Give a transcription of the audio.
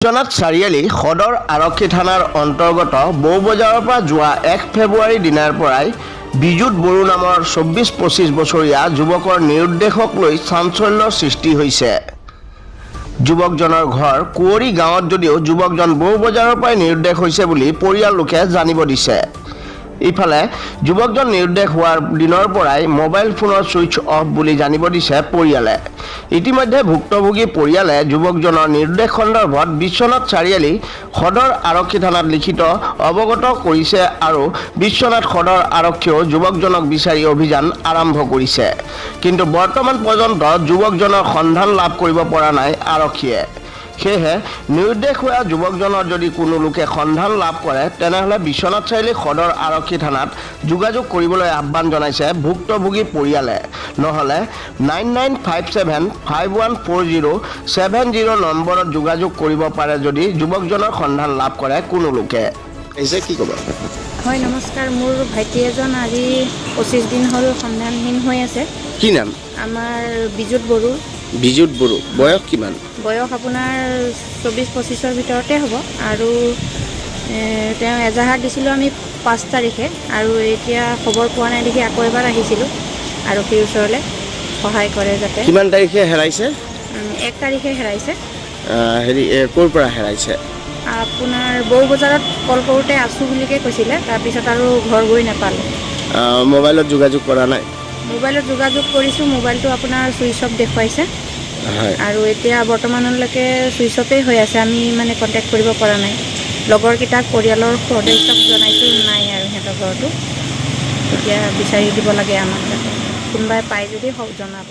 বিশ্বনাথ চাৰিআলি সদৰ আৰক্ষী থানাৰ অন্তৰ্গত বৌবজাৰৰ পৰা যোৱা 1 ফেব্ৰুৱাৰী দিনাৰ পৰাই বিজুত বড়ো নামৰ 24-25 বছৰীয়া যুৱকৰ নিৰুদ্দেশক লৈ চাঞ্চল্যৰ সৃষ্টি হৈছে। যুৱকজনৰ ঘৰ কুঁৱৰী গাঁৱত যদিও যুৱকজন বৌবজাৰৰ পৰাই নিৰুদ্দেশ হৈছে বুলি পৰিয়াল লোকে জানিব দিছে। ইফালে যুৱকজন নিৰুদ্দেশ হোৱাৰ দিনৰ পৰাই মোবাইল ফোনৰ সুইচ অফ বুলি জানিব দিছে পৰিয়ালে। ইতিমধ্যে ভুক্তভোগী পৰিয়ালে যুৱকজনৰ নিৰুদ্দেশ সন্দৰ্ভত বিশ্বনাথ চাৰিআলি সদৰ আৰক্ষী থানাত লিখিত অৱগত কৰিছে আৰু বিশ্বনাথ সদৰ আৰক্ষীয়েও যুৱকজনক বিচাৰি অভিযান আৰম্ভ কৰিছে। কিন্তু বৰ্তমান পৰ্যন্ত যুৱকজনৰ সন্ধান লাভ কৰিব পৰা নাই আৰক্ষীয়ে। সেয়েহে নিৰুদ্দেশ হোৱা যুৱকজনৰ যদি কোনো লোকে সন্ধান লাভ কৰে তেনেহ'লে বিশ্বনাথ চাৰিআলি সদৰ আৰক্ষী থানাত যোগাযোগ কৰিবলৈ আহ্বান জনাইছে ভুক্তভোগী পৰিয়ালে। নহ'লে 9957514070 নম্বৰত যোগাযোগ কৰিব পাৰে যদি যুৱকজনৰ সন্ধান লাভ কৰে কোনো লোকে। কি ক'ব? হয়, নমস্কাৰ। মোৰ ভাইটি এজন আজি 25 দিন হ'ল সন্ধানহীন হৈ আছে। কি নাম? আমাৰ বিজুত বড়ো। বিজুত বড়ো। বয়স কিমান? বয়স আপোনাৰ 24-25ৰ ভিতৰতে হ'ব। আৰু তেওঁ এজাহাৰ দিছিলোঁ আমি 5 তাৰিখে, আৰু এতিয়া খবৰ পোৱা নাই দেখি আকৌ এবাৰ আহিছিলোঁ আৰক্ষীৰ ওচৰলৈ সহায় কৰে যাতে। কিমান তাৰিখে হেৰাইছে? 1 তাৰিখে হেৰাইছে। ক'ৰ পৰা হেৰাইছে? আপোনাৰ বৌবজাৰত কল কৰোঁতে আছোঁ বুলিকে কৈছিলে, তাৰপিছত আৰু ঘৰ গৈ নাপালোঁ। মোবাইলত যোগাযোগ কৰা নাই? মোবাইলত যোগাযোগ কৰিছোঁ, মোবাইলটো আপোনাৰ চুইচ অফ দেখুৱাইছে। আৰু এতিয়া বৰ্তমানলৈকে চুইচ অফেই হৈ আছে, আমি মানে কণ্টেক্ট কৰিব পৰা নাই। লগৰকেইটাক পৰিয়ালৰ সদস্যক জনাইছোঁ, নাই আৰু সিহঁতৰ ঘৰটো। এতিয়া বিচাৰি দিব লাগে আমাক, যাতে কোনোবাই পায় যদি জনাব।